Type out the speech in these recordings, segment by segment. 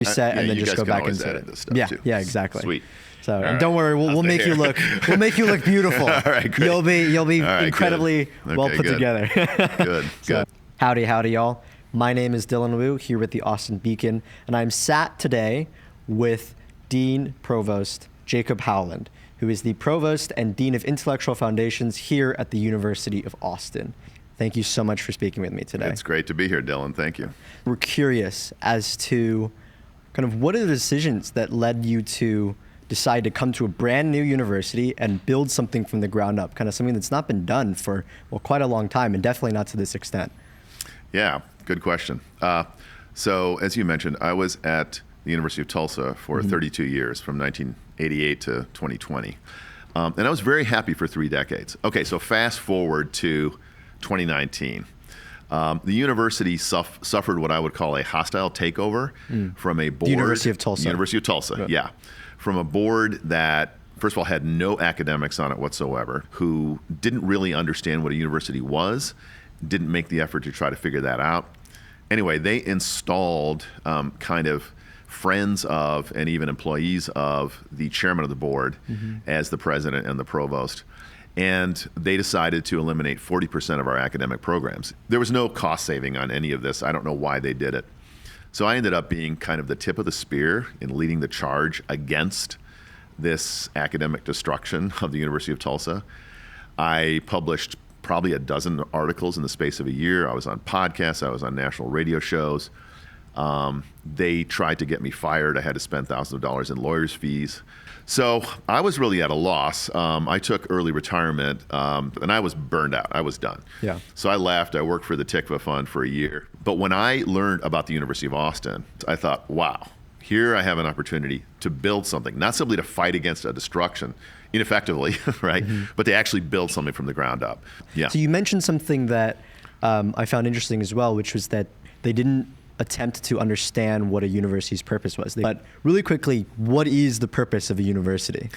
reset, and then just go back into it. This stuff too. Yeah, exactly. Sweet. So and right. don't worry, we'll make you look beautiful. All right, great. You'll be right, incredibly well put together. Good. So, howdy, y'all. My name is Dylan Wu here with the Austin Beacon, and I'm sat today with Dean Provost Jacob Howland, who is the Provost and Dean of Intellectual Foundations here at the University of Austin. Thank you so much for speaking with me today. It's great to be here, Dylan. Thank you. We're curious as to kind of what are the decisions that led you to decide to come to a brand new university and build something from the ground up, kind of something that's not been done for, well, quite a long time, and definitely not to this extent. Yeah, good question. So as you mentioned, I was at the University of Tulsa for 32 years, from 1988 to 2020. And I was very happy for 3 decades. Okay, so fast forward to 2019. The university suffered what I would call a hostile takeover from a board. The University of Tulsa. University of Tulsa, yeah. From a board that, first of all, had no academics on it whatsoever, who didn't really understand what a university was, didn't make the effort to try to figure that out. Anyway, they installed kind of friends of and even employees of the chairman of the board as the president and the provost. And they decided to eliminate 40% of our academic programs. There was no cost saving on any of this. I don't know why they did it. So I ended up being kind of the tip of the spear in leading the charge against this academic destruction of the University of Tulsa. I published probably a dozen articles in the space of a year. I was on podcasts. I was on national radio shows. They tried to get me fired. I had to spend thousands of dollars in lawyers' fees. So I was really at a loss. I took early retirement, and I was burned out. I was done. Yeah. So I left. I worked for the Tikva Fund for a year. But when I learned about the University of Austin, I thought, wow, here I have an opportunity to build something, not simply to fight against a destruction, ineffectively, right? But to actually build something from the ground up. Yeah. So you mentioned something that I found interesting as well, which was that they didn't attempt to understand what a university's purpose was. But really quickly, what is the purpose of a university?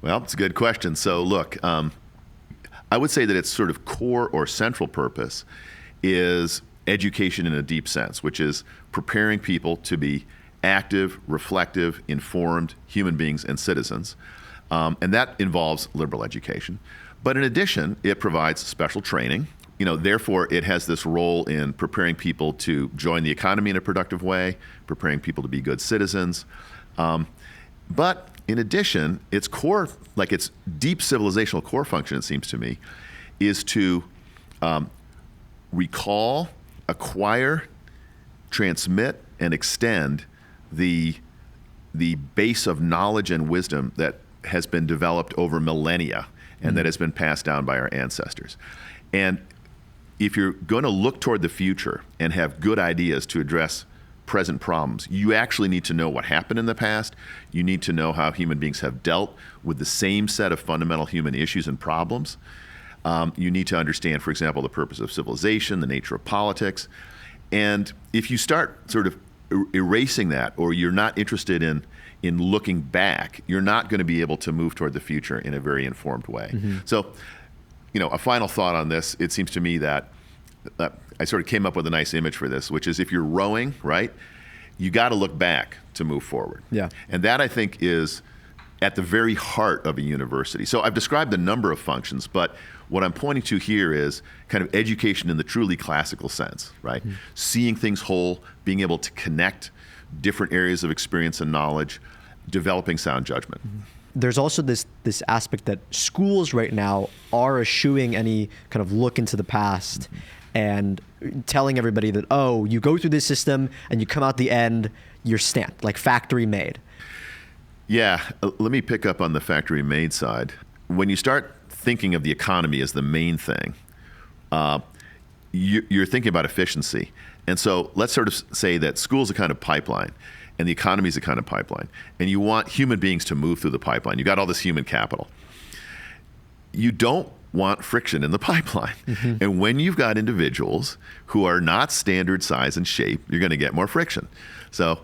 Well, it's a good question. So look, I would say that its sort of core or central purpose is education in a deep sense, which is preparing people to be active, reflective, informed human beings and citizens. And that involves liberal education. But in addition, it provides special training. Therefore, it has this role in preparing people to join the economy in a productive way, preparing people to be good citizens. But in addition, its core, like its deep civilizational core function, it seems to me, is to recall, acquire, transmit, and extend the base of knowledge and wisdom that has been developed over millennia and that has been passed down by our ancestors. And if you're going to look toward the future and have good ideas to address present problems, you actually need to know what happened in the past. You need to know how human beings have dealt with the same set of fundamental human issues and problems. You need to understand, for example, the purpose of civilization, the nature of politics. And if you start sort of erasing that, or you're not interested in looking back, you're not going to be able to move toward the future in a very informed way. So, a final thought on this, it seems to me that I sort of came up with a nice image for this, which is if you're rowing, right, you got to look back to move forward. Yeah. And that, I think, is at the very heart of a university. So I've described a number of functions, but what I'm pointing to here is kind of education in the truly classical sense, right? Seeing things whole, being able to connect different areas of experience and knowledge, developing sound judgment. There's also this aspect that schools right now are eschewing any kind of look into the past and telling everybody that, oh, you go through this system and you come out the end, you're stamped, like factory made. Yeah, let me pick up on the factory made side. When you start thinking of the economy as the main thing, you're thinking about efficiency. And so let's sort of say that school's a kind of pipeline and the economy is a kind of pipeline. And you want human beings to move through the pipeline. You got all this human capital. You don't want friction in the pipeline. And when you've got individuals who are not standard size and shape, you're going to get more friction. So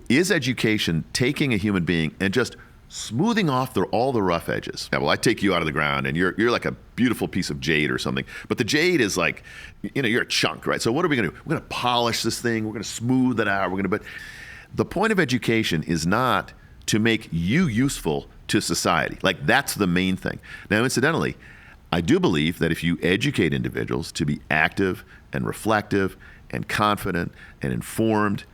is education taking a human being and just smoothing off all the rough edges. Yeah, well, I take you out of the ground and you're like a beautiful piece of jade or something, but the jade is like, you're a chunk, right? So what are we going to do? We're going to polish this thing. We're going to smooth it out. But the point of education is not to make you useful to society. Like, that's the main thing. Now, incidentally, I do believe that if you educate individuals to be active and reflective and confident and informed,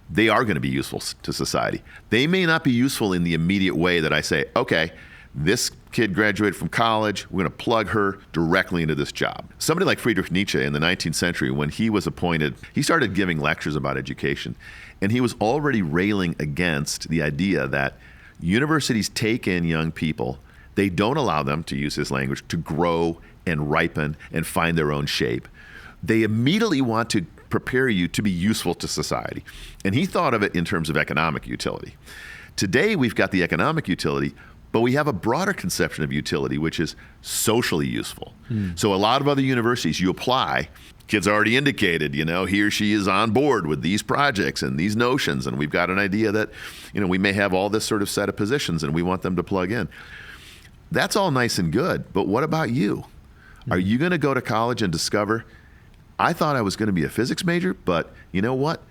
they are going to be useful to society. They may not be useful in the immediate way that I say, okay, this kid graduated from college, we're going to plug her directly into this job. Somebody like Friedrich Nietzsche in the 19th century, when he was appointed, he started giving lectures about education, and he was already railing against the idea that universities take in young people, they don't allow them, to use his language, to grow and ripen and find their own shape. They immediately want to prepare you to be useful to society. And he thought of it in terms of economic utility. Today, we've got the economic utility, but we have a broader conception of utility, which is socially useful. So a lot of other universities, you apply, kids already indicated, he or she is on board with these projects and these notions, and we've got an idea that, we may have all this sort of set of positions and we want them to plug in. That's all nice and good, but what about you? Are you going to go to college and discover, I thought I was going to be a physics major, but you know what?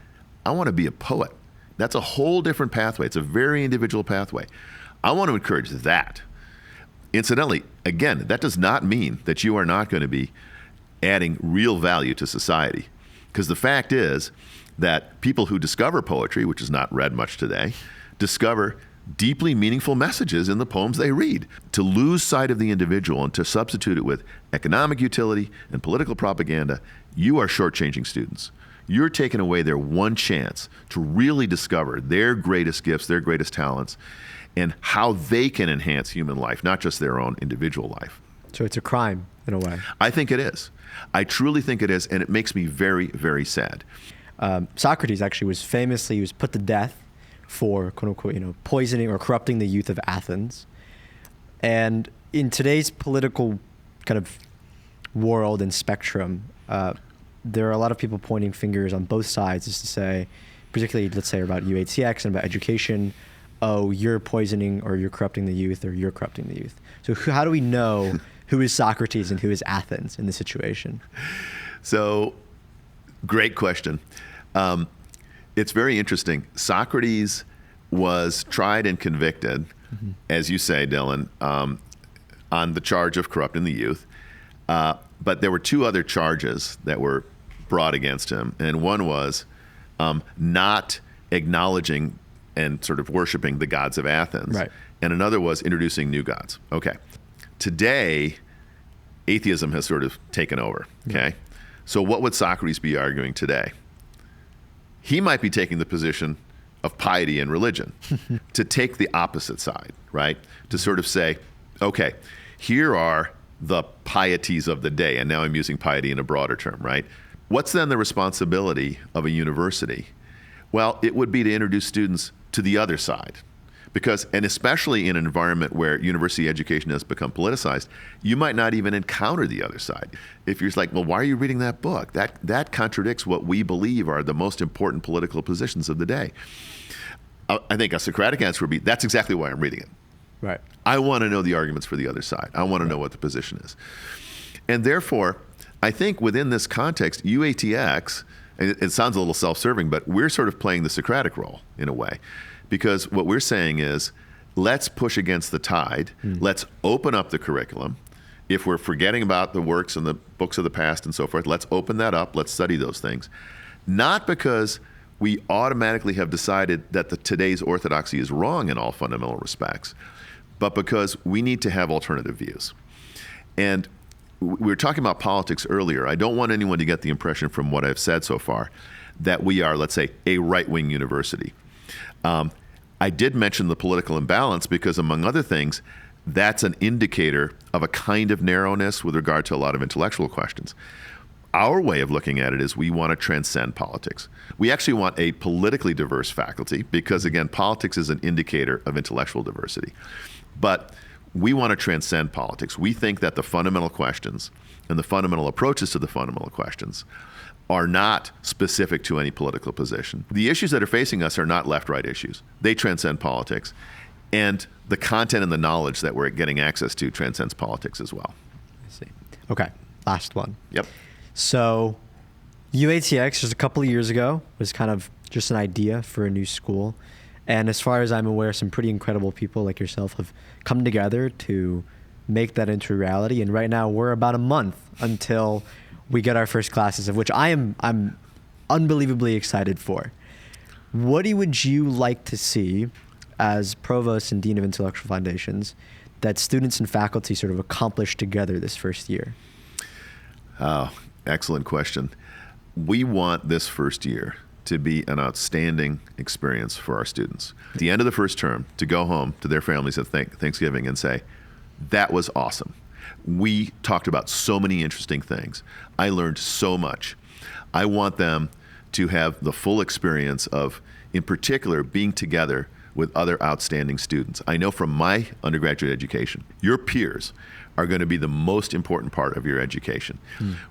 I want to be a poet. That's a whole different pathway. It's a very individual pathway. I want to encourage that. Incidentally, again, that does not mean that you are not going to be adding real value to society. Because the fact is that people who discover poetry, which is not read much today, discover deeply meaningful messages in the poems they read. To lose sight of the individual and to substitute it with economic utility and political propaganda, you are shortchanging students. You're taking away their one chance to really discover their greatest gifts, their greatest talents, and how they can enhance human life, not just their own individual life. So it's a crime, in a way. I think it is. I truly think it is, and it makes me very, very sad. Socrates actually he was put to death for, quote unquote, poisoning or corrupting the youth of Athens. And in today's political kind of world and spectrum, there are a lot of people pointing fingers on both sides, as to say, particularly, let's say, about UATX and about education, oh, you're poisoning or you're corrupting the youth or you're corrupting the youth. So how do we know who is Socrates and who is Athens in this situation? So, great question. It's very interesting. Socrates was tried and convicted, as you say, Dylan, on the charge of corrupting the youth. But there were two other charges that were brought against him. And one was not acknowledging and sort of worshiping the gods of Athens. Right. And another was introducing new gods. Okay. Today, atheism has sort of taken over. Okay. So what would Socrates be arguing today? He might be taking the position of piety and religion to take the opposite side, right? To sort of say, okay, here are the pieties of the day. And now I'm using piety in a broader term, right? What's then the responsibility of a university? Well, it would be to introduce students to the other side. Because, and especially in an environment where university education has become politicized, you might not even encounter the other side. If you're just like, well, why are you reading that book? That contradicts what we believe are the most important political positions of the day. I think a Socratic answer would be, that's exactly why I'm reading it. Right. I want to know the arguments for the other side. I want to know what the position is. And therefore, I think within this context, UATX, and it sounds a little self-serving, but we're sort of playing the Socratic role in a way. Because what we're saying is, let's push against the tide. Let's open up the curriculum. If we're forgetting about the works and the books of the past and so forth, let's open that up. Let's study those things. Not because we automatically have decided that today's orthodoxy is wrong in all fundamental respects, but because we need to have alternative views. And we were talking about politics earlier. I don't want anyone to get the impression from what I've said so far that we are, let's say, a right-wing university. I did mention the political imbalance because, among other things, that's an indicator of a kind of narrowness with regard to a lot of intellectual questions. Our way of looking at it is we want to transcend politics. We actually want a politically diverse faculty because, again, politics is an indicator of intellectual diversity. But we want to transcend politics. We think that the fundamental questions and the fundamental approaches to the fundamental questions are not specific to any political position. The issues that are facing us are not left-right issues. They transcend politics. And the content and the knowledge that we're getting access to transcends politics as well. I see. Okay, last one. Yep. So UATX just a couple of years ago was kind of just an idea for a new school. And as far as I'm aware, some pretty incredible people like yourself have come together to make that into reality. And right now we're about a month until we get our first classes, of which I'm unbelievably excited for. What would you like to see as Provost and Dean of Intellectual Foundations that students and faculty sort of accomplish together this first year? Oh, excellent question. We want this first year to be an outstanding experience for our students. At the end of the first term, to go home to their families at Thanksgiving and say, that was awesome. We talked about so many interesting things. I learned so much. I want them to have the full experience of, in particular, being together with other outstanding students. I know from my undergraduate education, your peers are going to be the most important part of your education.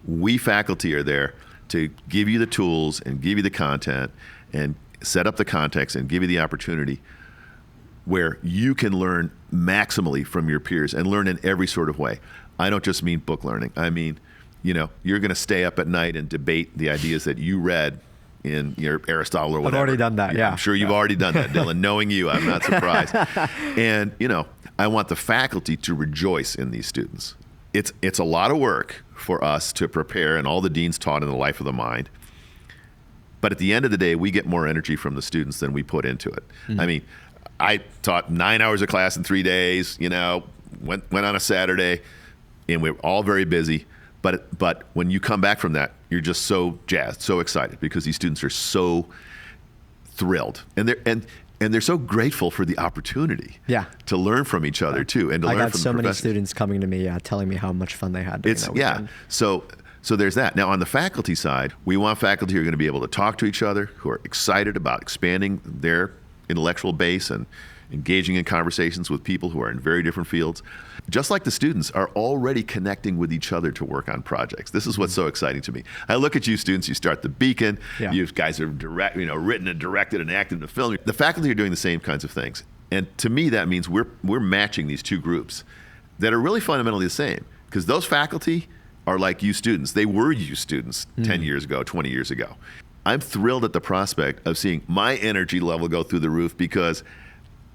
We faculty are there to give you the tools and give you the content and set up the context and give you the opportunity where you can learn maximally from your peers and learn in every sort of way. I don't just mean book learning. I mean, you're going to stay up at night and debate the ideas that you read in your Aristotle or whatever. I've already done that, yeah. I'm sure you've already done that, Dylan. Knowing you, I'm not surprised. And, I want the faculty to rejoice in these students. It's a lot of work for us to prepare, and all the deans taught in the life of the mind. But at the end of the day, we get more energy from the students than we put into it. I mean, I taught 9 hours of class in 3 days, went on a Saturday, and we're all very busy. But when you come back from that, you're just so jazzed, so excited, because these students are so thrilled, and they're so grateful for the opportunity to learn from each other too, and to learn from the professors. I got so many students coming to me telling me how much fun they had during that weekend. So there's that. Now on the faculty side, we want faculty who are going to be able to talk to each other, who are excited about expanding their intellectual base and engaging in conversations with people who are in very different fields. Just like the students are already connecting with each other to work on projects. This is what's so exciting to me. I look at you students, you start the Beacon, you guys have written and directed and acted in the film. The faculty are doing the same kinds of things. And to me, that means we're matching these two groups that are really fundamentally the same, because those faculty are like you students. They were you students 10 years ago, 20 years ago. I'm thrilled at the prospect of seeing my energy level go through the roof, because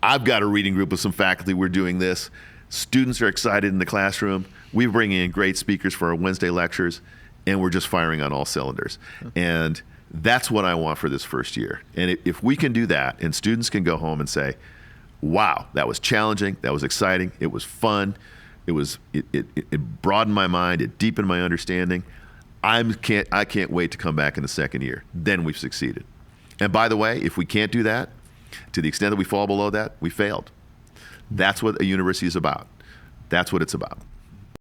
I've got a reading group with some faculty. We're doing this. Students are excited in the classroom. We're bringing in great speakers for our Wednesday lectures, and we're just firing on all cylinders. And that's what I want for this first year. And if we can do that, and students can go home and say, wow, that was challenging, that was exciting, it was fun, it broadened my mind, it deepened my understanding, I can't wait to come back in the second year. Then we've succeeded. And by the way, if we can't do that, to the extent that we fall below that, we failed. That's what a university is about. That's what it's about.